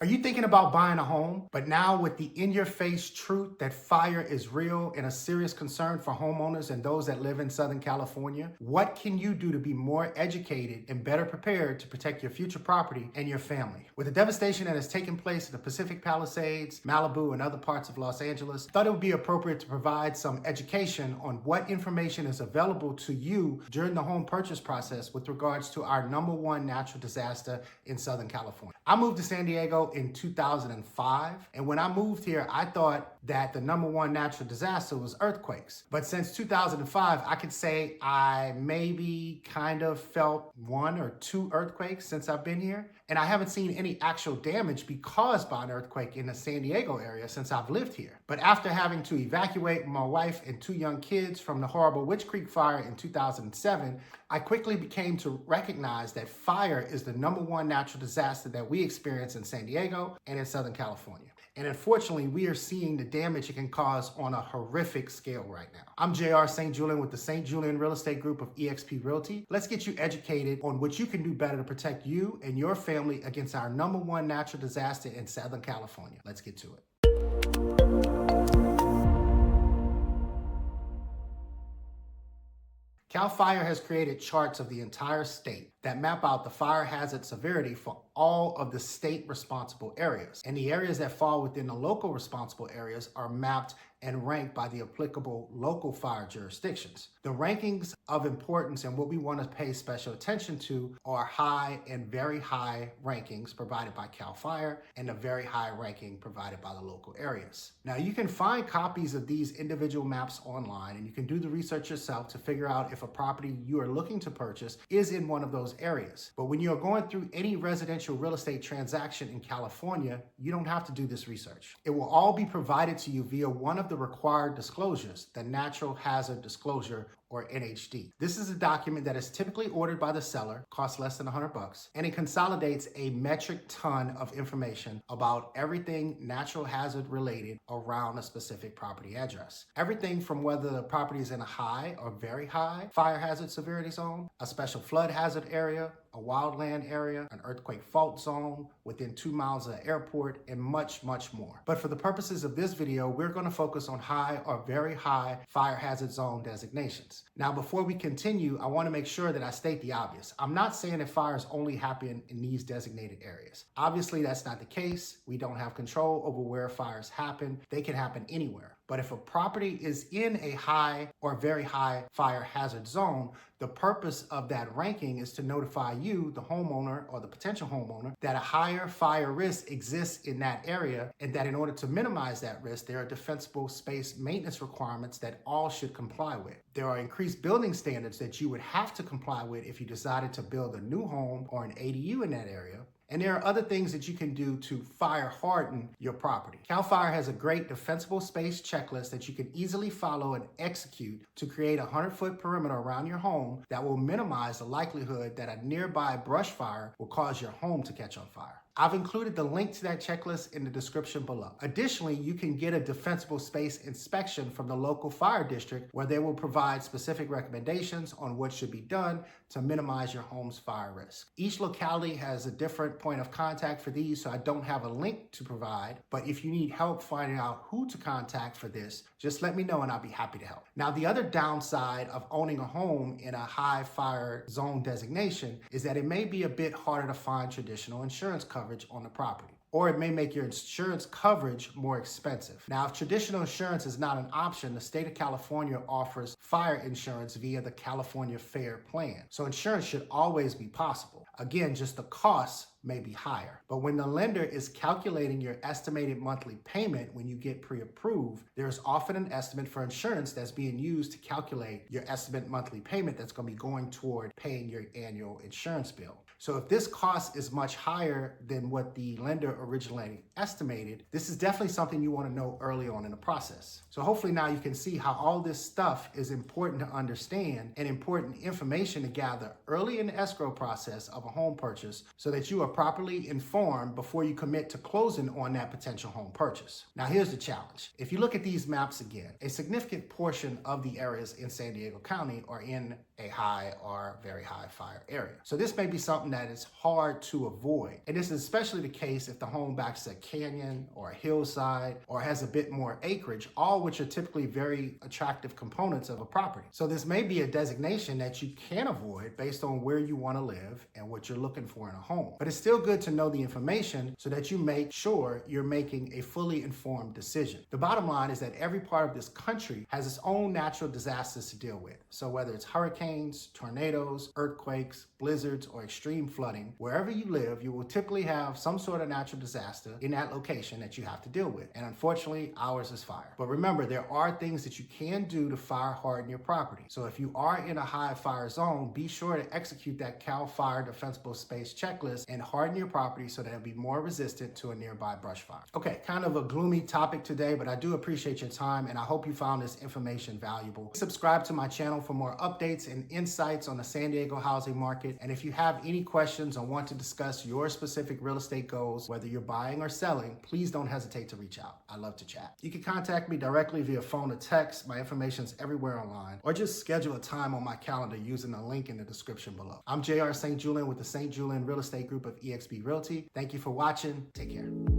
Are you thinking about buying a home, but now with the in-your-face truth that fire is real and a serious concern for homeowners and those that live in Southern California? What can you do to be more educated and better prepared to protect your future property and your family? With the devastation that has taken place in the Pacific Palisades, Malibu, and other parts of Los Angeles, I thought it would be appropriate to provide some education on what information is available to you during the home purchase process with regards to our #1 natural disaster in Southern California. I moved to San Diego in 2005, and when I moved here, I thought that the #1 natural disaster was earthquakes. But since 2005, I could say I maybe kind of felt 1 or 2 earthquakes since I've been here, and I haven't seen any actual damage be caused by an earthquake in the San Diego area since I've lived here. But after having to evacuate my wife and 2 young kids from the horrible Witch Creek fire in 2007, I quickly became to recognize that fire is the #1 natural disaster that we experience in San Diego and in Southern California. And unfortunately, we are seeing the damage it can cause on a horrific scale right now. I'm JR St. Julien with the St. Julien Real Estate Group of eXp Realty. Let's get you educated on what you can do better to protect you and your family against our #1 natural disaster in Southern California. Let's get to it. CAL FIRE has created charts of the entire state that map out the fire hazard severity for all of the state responsible areas. And the areas that fall within the local responsible areas are mapped and ranked by the applicable local fire jurisdictions. The rankings of importance and what we want to pay special attention to are high and very high rankings provided by CAL FIRE and the very high ranking provided by the local areas. Now you can find copies of these individual maps online, and you can do the research yourself to figure out if a property you are looking to purchase is in one of those areas. But when you're going through any residential real estate transaction in California, you don't have to do this research. It will all be provided to you via one of the required disclosures, the Natural Hazard Disclosure, or NHD. This is a document that is typically ordered by the seller, costs less than $100, and it consolidates a metric ton of information about everything natural hazard related around a specific property address. Everything from whether the property is in a high or very high fire hazard severity zone, a special flood hazard area, a wildland area, an earthquake fault zone, within 2 miles of the airport, and much, much more. But for the purposes of this video, we're going to focus on high or very high fire hazard zone designations. Now, before we continue, I want to make sure that I state the obvious. I'm not saying that fires only happen in these designated areas. Obviously, that's not the case. We don't have control over where fires happen. They can happen anywhere. But if a property is in a high or very high fire hazard zone, the purpose of that ranking is to notify you, the homeowner or the potential homeowner, that a higher fire risk exists in that area, and that in order to minimize that risk, there are defensible space maintenance requirements that all should comply with. There are increased building standards that you would have to comply with if you decided to build a new home or an ADU in that area. And there are other things that you can do to fire harden your property. CAL FIRE has a great defensible space checklist that you can easily follow and execute to create a 100-foot perimeter around your home that will minimize the likelihood that a nearby brush fire will cause your home to catch on fire. I've included the link to that checklist in the description below. Additionally, you can get a defensible space inspection from the local fire district where they will provide specific recommendations on what should be done to minimize your home's fire risk. Each locality has a different point of contact for these, so I don't have a link to provide, but if you need help finding out who to contact for this, just let me know and I'll be happy to help. Now, the other downside of owning a home in a high fire zone designation is that it may be a bit harder to find traditional insurance coverage on the property, or it may make your insurance coverage more expensive. Now, if traditional insurance is not an option, the state of California offers fire insurance via the California FAIR plan. So insurance should always be possible. Again, just the costs may be higher. But when the lender is calculating your estimated monthly payment when you get pre-approved, there's often an estimate for insurance that's being used to calculate your estimate monthly payment that's going to be going toward paying your annual insurance bill. So if this cost is much higher than what the lender originally estimated, this is definitely something you want to know early on in the process. So hopefully now you can see how all this stuff is important to understand and important information to gather early in the escrow process of a home purchase so that you are properly informed before you commit to closing on that potential home purchase. Now here's the challenge. If you look at these maps again, a significant portion of the areas in San Diego County are in a high or very high fire area. So this may be something something that is hard to avoid. And this is especially the case if the home backs a canyon or a hillside or has a bit more acreage, all which are typically very attractive components of a property. So this may be a designation that you can avoid based on where you want to live and what you're looking for in a home. But it's still good to know the information so that you make sure you're making a fully informed decision. The bottom line is that every part of this country has its own natural disasters to deal with. So whether it's hurricanes, tornadoes, earthquakes, blizzards, or extreme flooding, wherever you live, you will typically have some sort of natural disaster in that location that you have to deal with. And unfortunately, ours is fire. But remember, there are things that you can do to fire harden your property. So if you are in a high fire zone, be sure to execute that CAL FIRE defensible space checklist and harden your property so that it'll be more resistant to a nearby brush fire. Okay, kind of a gloomy topic today, but I do appreciate your time and I hope you found this information valuable. Subscribe to my channel for more updates and insights on the San Diego housing market. And if you have any questions or want to discuss your specific real estate goals, whether you're buying or selling, please don't hesitate to reach out. I love to chat. You can contact me directly via phone or text. My information is everywhere online, or just schedule a time on my calendar using the link in the description below. I'm JR St. Julien with the St. Julien Real Estate Group of eXp Realty. Thank you for watching. Take care.